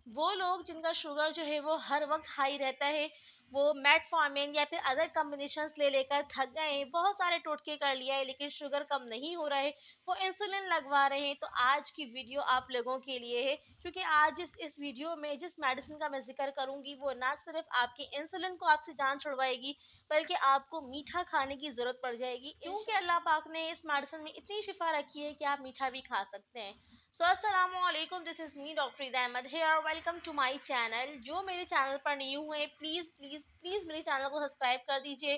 वो लोग जिनका शुगर जो है वो हर वक्त हाई रहता है, वो मेटफॉर्मिन या फिर अदर कॉम्बिनेशंस ले लेकर थक गए हैं, बहुत सारे टोटके कर लिया है लेकिन शुगर कम नहीं हो रहा है, वो इंसुलिन लगवा रहे हैं। तो आज की वीडियो आप लोगों के लिए है, क्योंकि आज इस वीडियो में जिस मेडिसिन का मैं जिक्र करूंगी वो ना सिर्फ आपके इंसुलिन को आपसे जान छुड़वाएगी, बल्कि आपको मीठा खाने की ज़रूरत पड़ जाएगी, क्योंकि अल्लाह पाक ने इस मेडिसिन में इतनी शिफा रखी है कि आप मीठा भी खा सकते हैं। सो अस्सलामुअलैकुम, this is me doctor Eid Ahmad here, welcome to my channel. जो मेरे चैनल पर न्यू हुए प्लीज़ प्लीज़ प्लीज़ मेरे चैनल को सब्सक्राइब कर दीजिए,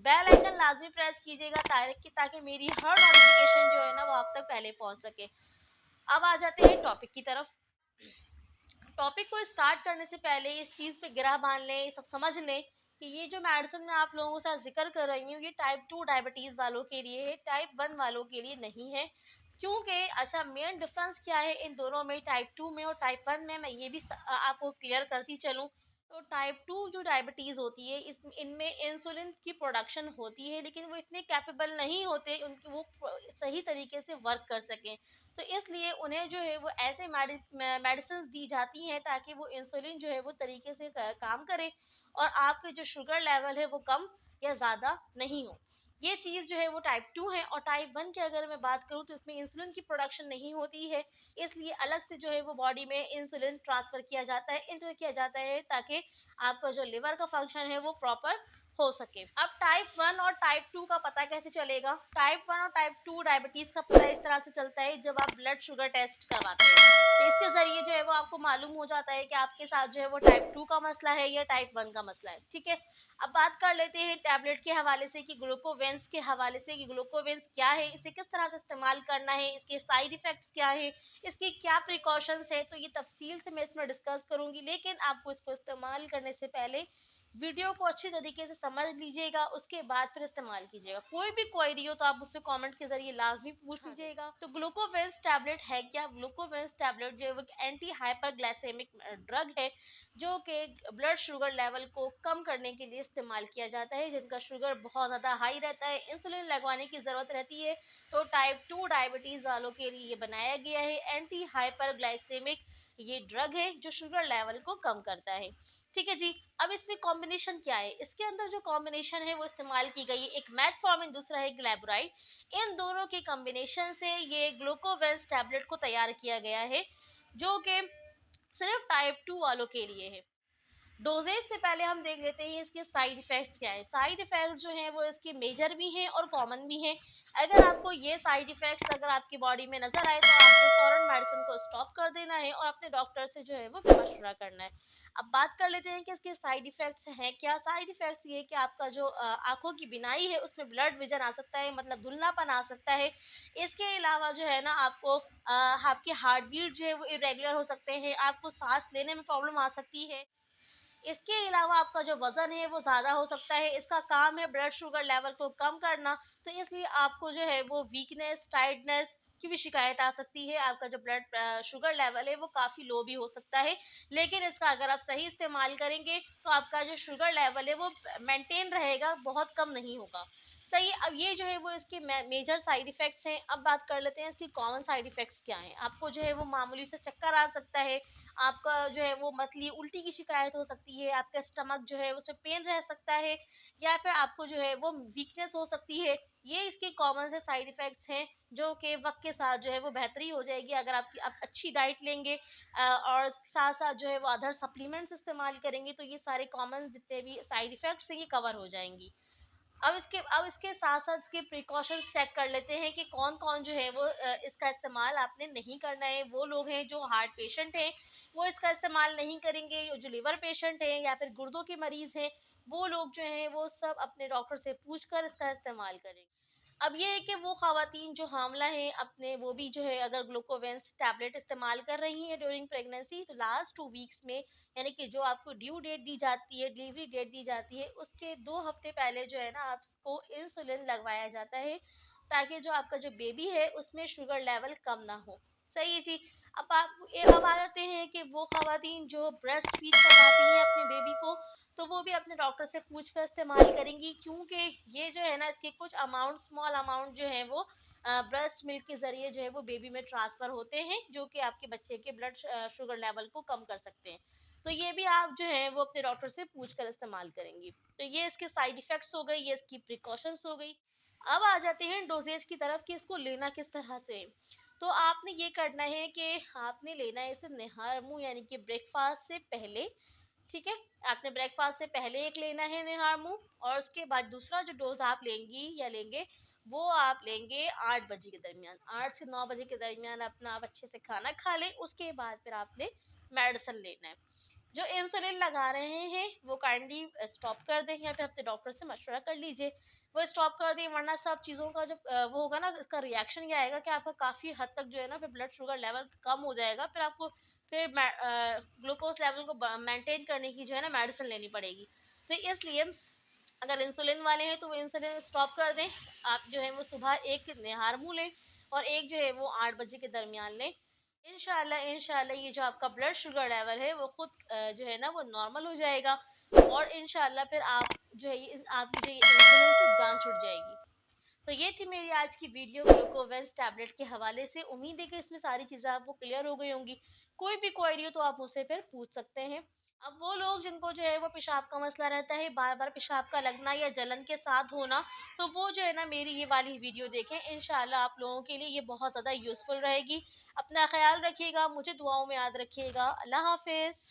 बेल आइकन लाजमी प्रेस कीजिएगा ताकि मेरी हर नोटिफिकेशन जो है ना वो आप तक पहले पहुंच सके। अब आ जाते हैं टॉपिक की तरफ। टॉपिक को स्टार्ट करने से पहले इस चीज़ पे गिरा बांध लें, सब समझ लें कि ये जो मेडिसिन मैं आप लोगों के साथ जिक्र कर रही हूँ ये टाइप 2 डायबिटीज़ वालों के लिए है, टाइप 1 वालों के लिए नहीं है। क्योंकि अच्छा, मेन डिफरेंस क्या है इन दोनों में, टाइप 2 में और टाइप 1 में, मैं ये भी आपको क्लियर करती चलूँ। तो टाइप 2 जो डायबिटीज़ होती है इनमें इंसुलिन की प्रोडक्शन होती है, लेकिन वो इतने कैपेबल नहीं होते उनकी वो सही तरीके से वर्क कर सकें। तो इसलिए उन्हें जो है वो ऐसे मेडिसिन दी जाती हैं ताकि वो इंसुलिन जो है वो तरीके से काम करे और आपके जो शुगर लेवल है वो कम या ज़्यादा नहीं हो। ये चीज़ जो है वो टाइप 2 है। और टाइप 1 की अगर मैं बात करूँ तो इसमें इंसुलिन की प्रोडक्शन नहीं होती है, इसलिए अलग से जो है वो बॉडी में इंसुलिन ट्रांसफ़र किया जाता है, इंटर किया जाता है, ताकि आपका जो लिवर का फंक्शन है वो प्रॉपर हो सके। अब टाइप 1 और टाइप 2 का पता कैसे चलेगा? टाइप 1 और टाइप 2 डायबिटीज़ का पता इस तरह से चलता है जब आप ब्लड शुगर टेस्ट करवाते हैं। तो इसके ज़रिए जो है वो आपको मालूम हो जाता है कि आपके साथ जो है वो टाइप 2 का मसला है या टाइप 1 का मसला है, ठीक है? अब बात कर लेते हैं टैबलेट के हवाले से कि ग्लूकोवेंस के हवाले से कि ग्लूकोवेंस क्या है, इसे किस तरह से इस्तेमाल करना है, इसके साइड इफ़ेक्ट्स क्या हैं, इसकी क्या प्रिकॉशंस है। तो ये तफ़सील से मैं इसमें डिस्कस करूँगी, लेकिन आपको इसको इस्तेमाल करने से पहले वीडियो को अच्छी तरीके से समझ लीजिएगा, उसके बाद फिर इस्तेमाल कीजिएगा। कोई भी क्वेरी हो तो आप मुझसे कमेंट के ज़रिए लाज़मी पूछ लीजिएगा। तो ग्लूकोवेंस टैबलेट है क्या? ग्लूकोवेंस टैबलेट जो है वो एक एंटी हाइपरग्लाइसेमिक ड्रग है, जो कि ब्लड शुगर लेवल को कम करने के लिए इस्तेमाल किया जाता है। जिनका शुगर बहुत ज़्यादा हाई रहता है, इंसुलिन लगवाने की ज़रूरत रहती है, तो टाइप 2 डायबिटीज़ वालों के लिए ये बनाया गया है। एंटी हाइपरग्लाइसेमिक ये ड्रग है जो शुगर लेवल को कम करता है, ठीक है जी। अब इसमें कॉम्बिनेशन क्या है? इसके अंदर जो कॉम्बिनेशन है वो इस्तेमाल की गई है, एक मेटफॉर्मिन, दूसरा है ग्लैब्राइड। इन दोनों के कॉम्बिनेशन से ये ग्लूकोवेंस टैबलेट को तैयार किया गया है, जो कि सिर्फ टाइप 2 वालों के लिए है। डोजेज से पहले हम देख लेते हैं इसके साइड इफ़ेक्ट्स क्या है। साइड इफ़ेक्ट जो हैं वो इसके मेजर भी हैं और कॉमन भी हैं। अगर आपको ये साइड इफ़ेक्ट्स अगर आपकी बॉडी में नज़र आए तो आपको फ़ौरन मेडिसिन को स्टॉप कर देना है और अपने डॉक्टर से जो है वो मशवरा करना है। अब बात कर लेते हैं कि इसके साइड इफ़ेक्ट्स हैं क्या। साइड इफ़ेक्ट्स ये है कि आपका जो आँखों की बिनाई है उसमें ब्लड विज़न आ सकता है, मतलब धुंधलापन आ सकता है। इसके अलावा जो है ना आपको आपकी हार्ट बीट जो है वो इरेगुलर हो सकते हैं, आपको साँस लेने में प्रॉब्लम आ सकती है। इसके अलावा आपका जो वज़न है वो ज़्यादा हो सकता है, इसका काम है ब्लड शुगर लेवल को कम करना, तो इसलिए आपको जो है वो वीकनेस, टायर्डनेस की भी शिकायत आ सकती है। आपका जो ब्लड शुगर लेवल है वो काफ़ी लो भी हो सकता है, लेकिन इसका अगर आप सही इस्तेमाल करेंगे तो आपका जो शुगर लेवल है वो मेंटेन रहेगा, बहुत कम नहीं होगा। सही, अब ये जो है वो इसके मेजर साइड इफ़ेक्ट्स हैं। अब बात कर लेते हैं इसकी कॉमन साइड इफ़ेक्ट्स क्या हैं। आपको जो है वो मामूली से चक्कर आ सकता है, आपका जो है वो मतली उल्टी की शिकायत हो सकती है, आपका स्टमक जो है उसमें पेन रह सकता है, या फिर आपको जो है वो वीकनेस हो सकती है। ये इसके कॉमन से साइड इफ़ेक्ट्स हैं, जो कि वक़्त के साथ जो है वो बेहतरी हो जाएगी अगर आप अच्छी डाइट लेंगे और साथ-साथ जो है वो अदर सप्लीमेंट्स इस्तेमाल करेंगे, तो ये सारे कॉमन जितने भी साइड इफ़ेक्ट्स हैं ये कवर हो जाएँगी। अब इसके साथ-साथ इसके प्रिकॉशंस चेक कर लेते हैं कि कौन-कौन जो है वो इसका इस्तेमाल आपने नहीं करना है। वो लोग हैं जो हार्ट पेशेंट हैं, वो इसका इस्तेमाल नहीं करेंगे, जो लिवर पेशेंट हैं या फिर गुर्दों के मरीज़ हैं, वो लोग जो हैं वो सब अपने डॉक्टर से पूछकर इसका इस्तेमाल करेंगे। अब ये है कि वो ख़वातीन जो हामला हैं अपने, वो भी जो है अगर ग्लूकोवेंस टैबलेट इस्तेमाल कर रही हैं ड्यूरिंग प्रेगनेंसी, तो लास्ट 2 वीक्स में, यानी कि जो आपको ड्यू डेट दी जाती है, डिलीवरी डेट दी जाती है, उसके 2 हफ्ते पहले जो है ना आपको इंसुलिन लगवाया जाता है, ताकि जो आपका जो बेबी है उसमें शुगर लेवल कम ना हो। सही है जी। अब आ जाते हैं कि वो ख़वातीन जो ब्रेस्ट फीड करवाती हैं अपने बेबी को, तो वो भी अपने डॉक्टर से पूछ कर इस्तेमाल करेंगी, क्योंकि ये जो है ना इसके कुछ अमाउंट, स्मॉल अमाउंट जो है वो ब्रेस्ट मिल्क के ज़रिए जो है वो बेबी में ट्रांसफ़र होते हैं, जो कि आपके बच्चे के ब्लड शुगर लेवल को कम कर सकते हैं। तो ये भी आप जो है वो अपने डॉक्टर से पूछ कर इस्तेमाल करेंगी। तो ये इसके साइड इफ़ेक्ट्स हो गई, ये इसकी प्रिकॉशंस हो गई। अब आ जाते हैं डोसेज की तरफ कि इसको लेना किस तरह से है। तो आपने ये करना है कि आपने लेना है इसे निहार मुँह यानी कि ब्रेकफ़ास्ट से पहले, ठीक है? आपने ब्रेकफ़ास्ट से पहले एक लेना है निहार मुँह और उसके बाद दूसरा जो डोज़ आप लेंगी या लेंगे, वो आप लेंगे 8 बजे के दरमियान। 8 से 9 बजे के दरमियान अपना आप अच्छे से खाना खा लें, उसके बाद फिर आपने मेडिसिन लेना है। जो इंसुलिन लगा रहे हैं वो काइंडली स्टॉप कर दें या फिर अपने डॉक्टर से मशवरा कर लीजिए, वो स्टॉप कर दें, वरना सब चीज़ों का जब वो होगा ना, इसका रिएक्शन ये आएगा कि आपका काफ़ी हद तक जो है ना फिर ब्लड शुगर लेवल कम हो जाएगा, फिर आपको फिर ग्लूकोज लेवल को मेंटेन करने की जो है ना मेडिसिन लेनी पड़ेगी। तो इसलिए अगर इंसुलिन वाले हैं तो वो इंसुलिन स्टॉप कर दें। आप जो है वो सुबह एक निहार मुँह लें और एक जो है वो 8 बजे के दरमियान लें। इंशाल्लाह ये जो आपका ब्लड शुगर लेवल है वो खुद जो है ना वो नॉर्मल हो जाएगा और इंशाल्लाह फिर आप जो है ये आपकी जो ये इंसुलिन से जान छूट जाएगी। तो ये थी मेरी आज की वीडियो ग्लूकोवेंस टैबलेट के हवाले से। उम्मीद है कि इसमें सारी चीज़ें आपको क्लियर हो गई होंगी। कोई भी क्वेरी हो तो आप मुझसे फिर पूछ सकते हैं। अब वो लोग जिनको जो है वो पेशाब का मसला रहता है, बार-बार पेशाब का लगना या जलन के साथ होना, तो वो जो है ना मेरी ये वाली वीडियो देखें। इंशाल्लाह आप लोगों के लिए ये बहुत ज़्यादा यूज़फुल रहेगी। अपना ख़्याल रखिएगा, मुझे दुआओं में याद रखिएगा। अल्लाह हाफ़िज़।